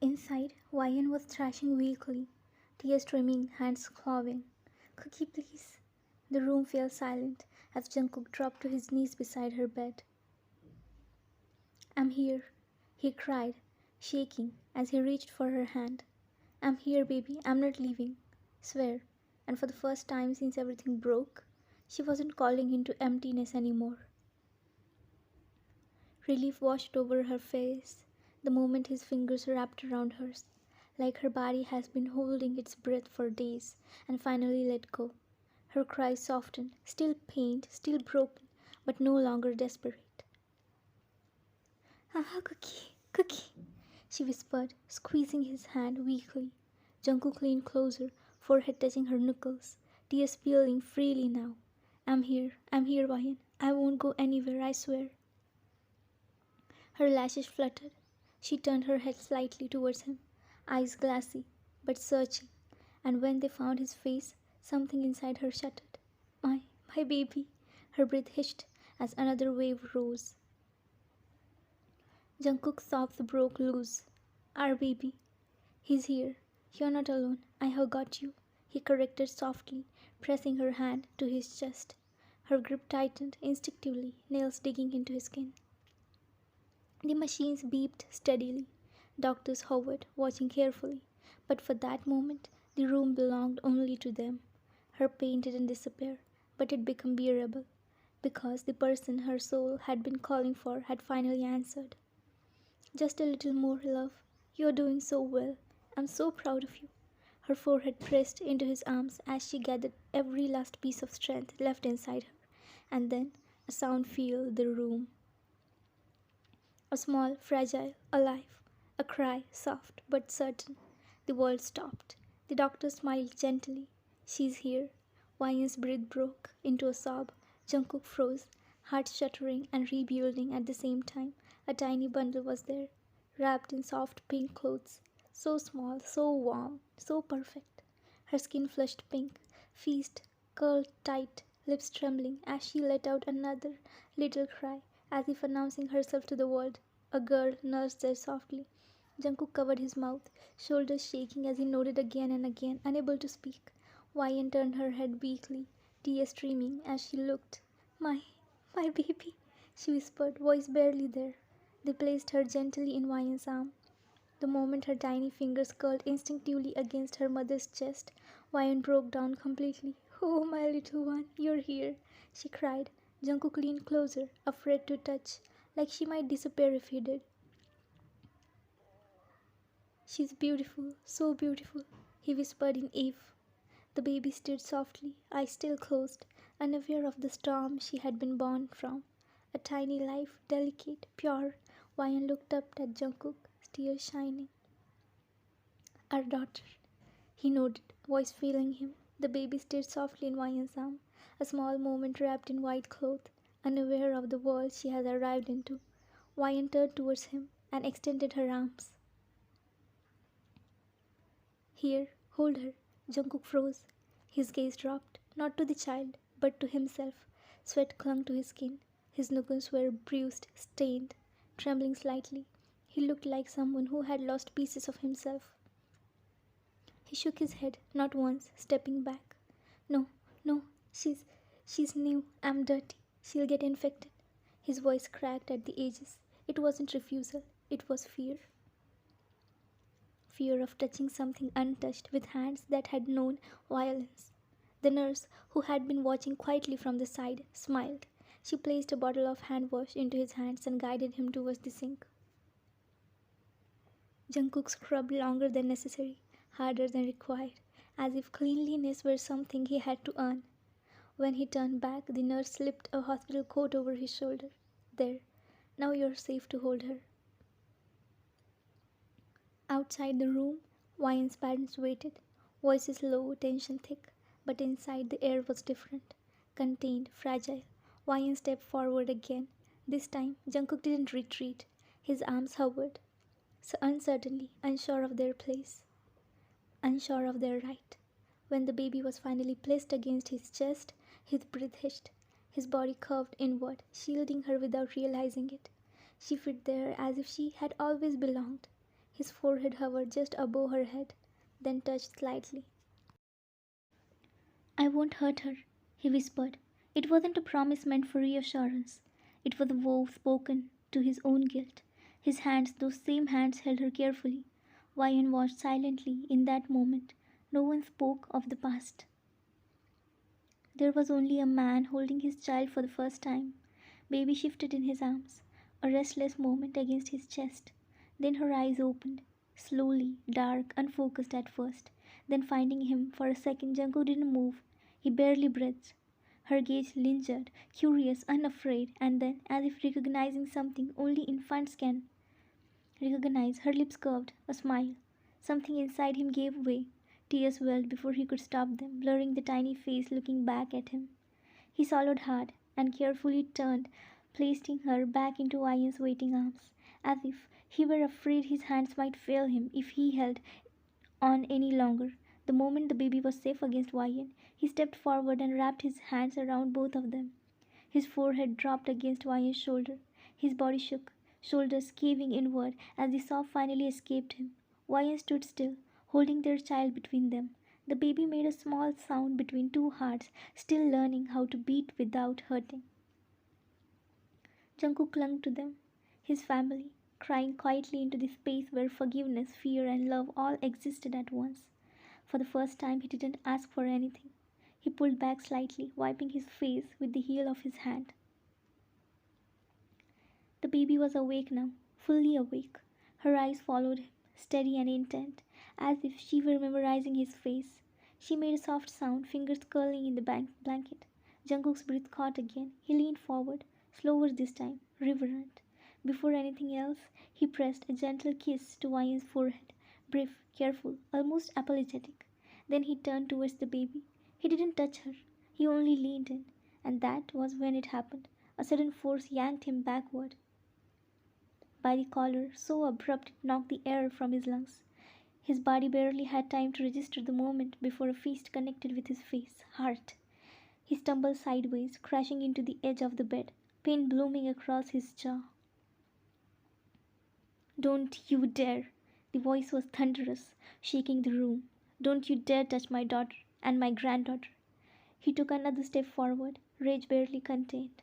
Inside, Ryan was thrashing weakly, tears streaming, hands clawing. Cookie, please. The room fell silent as Jungkook dropped to his knees beside her bed. I'm here, he cried, shaking as he reached for her hand. I'm here, baby. I'm not leaving. Swear. And for the first time since everything broke, she wasn't calling into emptiness anymore. Relief washed over her face the moment his fingers wrapped around hers, like her body has been holding its breath for days and finally let go. Her cries softened, still pained, still broken, but no longer desperate. Ah, Cookie, Cookie, she whispered, squeezing his hand weakly. Jungkook leaned closer, forehead touching her knuckles, tears spilling freely now. I'm here, Ryan. I won't go anywhere, I swear. Her lashes fluttered. She turned her head slightly towards him, eyes glassy, but searching, and when they found his face, something inside her shuddered. My baby, her breath hissed as another wave rose. Jungkook's sobs broke loose. Our baby. He's here. You're not alone. I have got you, he corrected softly, pressing her hand to his chest. Her grip tightened instinctively, nails digging into his skin. The machines beeped steadily. Doctors hovered, watching carefully, but for that moment the room belonged only to them. Her pain didn't disappear, but it became bearable, because the person her soul had been calling for had finally answered. Just a little more, love. You're doing so well. I'm so proud of you. Her forehead pressed into his arms as she gathered every last piece of strength left inside her, and then a sound filled the room. A small, fragile, alive, a cry, soft but certain. The world stopped. The doctor smiled gently. She's here. Ryan's breath broke into a sob. Jungkook froze, heart shuddering and rebuilding at the same time. A tiny bundle was there, wrapped in soft pink clothes. So small, so warm, so perfect. Her skin flushed pink, feast curled tight, lips trembling as she let out another little cry, as if announcing herself to the world. A girl nursed there softly. Jungkook covered his mouth, shoulders shaking as he nodded again and again, unable to speak. Ryan turned her head weakly, tears streaming as she looked. My baby, she whispered, voice barely there. They placed her gently in Ryan's arm. The moment her tiny fingers curled instinctively against her mother's chest, Ryan broke down completely. Oh, my little one, you're here, she cried. Jungkook leaned closer, afraid to touch, like she might disappear if he did. She's beautiful, so beautiful, he whispered in awe. The baby stirred softly, eyes still closed, unaware of the storm she had been born from. A tiny life, delicate, pure. Ryan looked up at Jungkook, tears shining. Our daughter, he nodded, voice failing him. The baby stirred softly in Ryan's arm, a small moment wrapped in white cloth, unaware of the world she had arrived into. Ryan turned towards him and extended her arms. Here, hold her. Jungkook froze. His gaze dropped, not to the child, but to himself. Sweat clung to his skin. His knuckles were bruised, stained, trembling slightly. He looked like someone who had lost pieces of himself. He shook his head, not once, stepping back. No, no, she's new. I'm dirty. She'll get infected. His voice cracked at the edges. It wasn't refusal, it was fear. Fear of touching something untouched with hands that had known violence. The nurse, who had been watching quietly from the side, smiled. She placed a bottle of hand wash into his hands and guided him towards the sink. Jungkook scrubbed longer than necessary, harder than required, as if cleanliness were something he had to earn. When he turned back, the nurse slipped a hospital coat over his shoulder. There, now you're safe to hold her. Outside the room, Ryan's parents waited, voices low, tension thick, but inside the air was different, contained, fragile. Ryan stepped forward again. This time, Jungkook didn't retreat. His arms hovered, so uncertainly, unsure of their place, unsure of their right. When the baby was finally placed against his chest, his breath hissed, his body curved inward, shielding her without realizing it. She fit there as if she had always belonged. His forehead hovered just above her head, then touched slightly. "I won't hurt her," he whispered. It wasn't a promise meant for reassurance. It was a vow spoken to his own guilt. His hands, those same hands, held her carefully. Wyan watched silently in that moment. No one spoke of the past. There was only a man holding his child for the first time. Baby shifted in his arms, a restless movement against his chest. Then her eyes opened, slowly, dark, unfocused at first. Then finding him for a second, Jungkook didn't move. He barely breathed. Her gaze lingered, curious, unafraid, and then, as if recognizing something only infants can recognize, her lips curved, a smile. Something inside him gave way. Tears welled before he could stop them, blurring the tiny face looking back at him. He swallowed hard and carefully turned, placing her back into Ian's waiting arms, as if he were afraid his hands might fail him if he held on any longer. The moment the baby was safe against Ian, he stepped forward and wrapped his hands around both of them. His forehead dropped against Ian's shoulder. His body shook, shoulders caving inward as the sob finally escaped him. Ian stood still, holding their child between them. The baby made a small sound between two hearts, still learning how to beat without hurting. Jungkook clung to them, his family, crying quietly into the space where forgiveness, fear, and love all existed at once. For the first time, he didn't ask for anything. He pulled back slightly, wiping his face with the heel of his hand. The baby was awake now, fully awake. Her eyes followed him, steady and intent, as if she were memorizing his face. She made a soft sound, fingers curling in the blanket. Jungkook's breath caught again. He leaned forward, slower this time, reverent. Before anything else, he pressed a gentle kiss to Ian's forehead, brief, careful, almost apologetic. Then he turned towards the baby. He didn't touch her, he only leaned in, and that was when it happened. A sudden force yanked him backward by the collar, so abrupt it knocked the air from his lungs. His body barely had time to register the moment before a fist connected with his face, heart. He stumbled sideways, crashing into the edge of the bed, pain blooming across his jaw. "Don't you dare!" The voice was thunderous, shaking the room. "Don't you dare touch my daughter and my granddaughter!" He took another step forward, rage barely contained.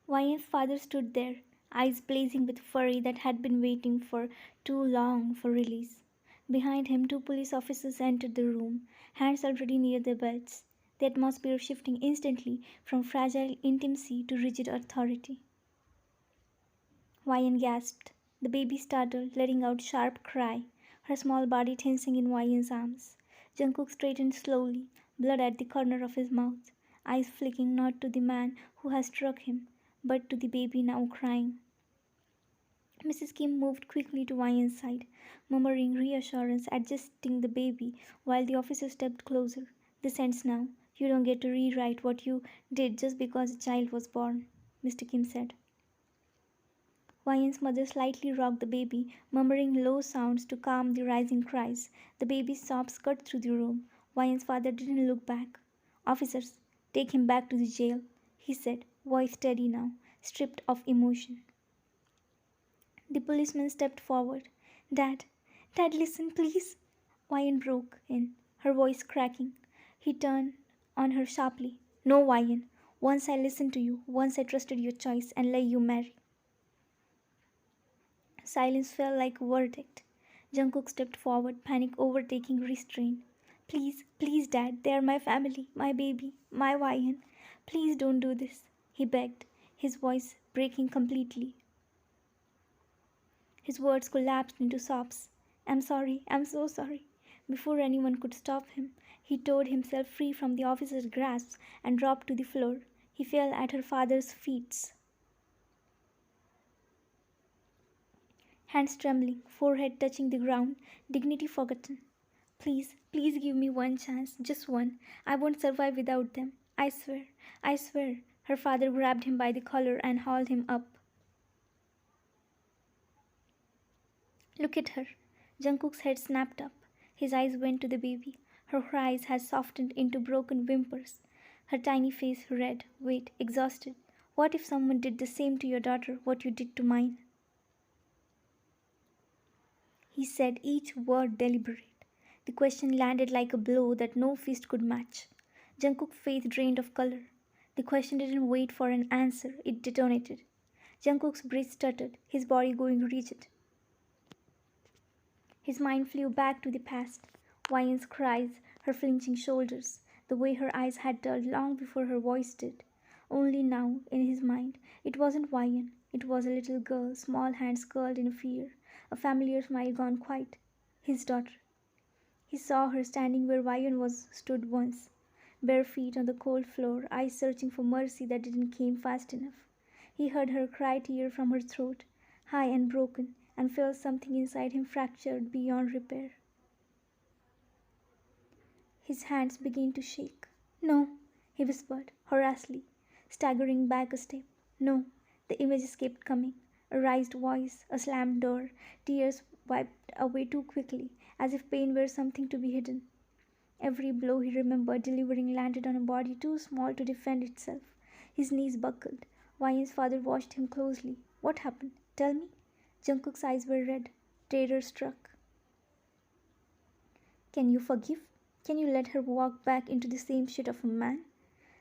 Wyan's father stood there, eyes blazing with fury that had been waiting for too long for release. Behind him, two police officers entered the room, hands already near their belts, the atmosphere shifting instantly from fragile intimacy to rigid authority. Wyan gasped. The baby startled, letting out a sharp cry, her small body tensing in Wyan's arms. Jungkook straightened slowly, blood at the corner of his mouth, eyes flicking not to the man who had struck him, but to the baby now crying. Mrs. Kim moved quickly to Wyan's side, murmuring reassurance, adjusting the baby, while the officer stepped closer. "This ends now. You don't get to rewrite what you did just because a child was born," Mr. Kim said. Wyan's mother slightly rocked the baby, murmuring low sounds to calm the rising cries. The baby's sobs cut through the room. Wyan's father didn't look back. "Officers, take him back to the jail," he said, voice steady now, stripped of emotion. The policeman stepped forward. "Dad, Dad, listen, please." Wyan broke in, her voice cracking. He turned on her sharply. "No, Wyan. Once I listened to you, once I trusted your choice and let you marry." Silence fell like a verdict. Jungkook stepped forward, panic overtaking restraint. "Please, please, Dad, they are my family, my baby, my Wyan. Please don't do this," he begged, his voice breaking completely. His words collapsed into sobs. "I'm sorry, I'm so sorry." Before anyone could stop him, he tore himself free from the officer's grasp and dropped to the floor. He fell at her father's feet, hands trembling, forehead touching the ground, dignity forgotten. "Please, please give me one chance, just one. I won't survive without them. I swear, I swear." Her father grabbed him by the collar and hauled him up. "Look at her." Jungkook's head snapped up. His eyes went to the baby. Her cries had softened into broken whimpers. Her tiny face red, wet, exhausted. "What if someone did the same to your daughter what you did to mine?" He said each word deliberate. The question landed like a blow that no fist could match. Jungkook's face drained of color. The question didn't wait for an answer, it detonated. Jungkook's breath stuttered, his body going rigid. His mind flew back to the past. Wyan's cries, her flinching shoulders, the way her eyes had dulled long before her voice did. Only now, in his mind, it wasn't Wyan. It was a little girl, small hands curled in fear, a familiar smile gone quiet. His daughter. He saw her standing where Wyan was stood once, bare feet on the cold floor, eyes searching for mercy that didn't come fast enough. He heard her cry tear from her throat, high and broken, and felt something inside him fractured beyond repair. His hands began to shake. "No," he whispered, hoarsely, staggering back a step. "No." The images kept coming. A raised voice, a slammed door, tears wiped away too quickly, as if pain were something to be hidden. Every blow he remembered delivering landed on a body too small to defend itself. His knees buckled. Wyan's father watched him closely. "What happened? Tell me." Jungkook's eyes were red. Terror struck. "Can you forgive? Can you let her walk back into the same shit of a man?"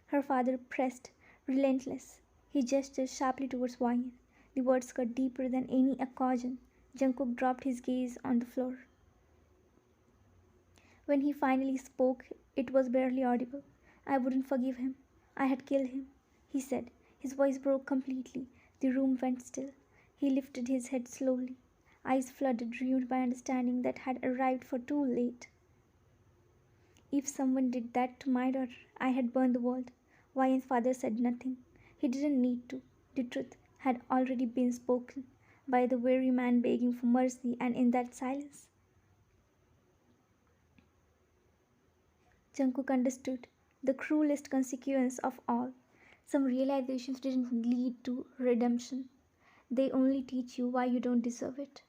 Her father pressed, relentless. He gestured sharply towards Wyan. The words cut deeper than any occasion. Jungkook dropped his gaze on the floor. When he finally spoke, it was barely audible. "I wouldn't forgive him. I had killed him," he said. His voice broke completely. The room went still. He lifted his head slowly, eyes flooded, rimmed by understanding that had arrived for too late. "If someone did that to my daughter, I had burned the world." Wyan's father said nothing. He didn't need to. The truth had already been spoken by the very man begging for mercy, and in that silence, Jungkook understood the cruelest consequence of all. Some realizations didn't lead to redemption. They only teach you why you don't deserve it.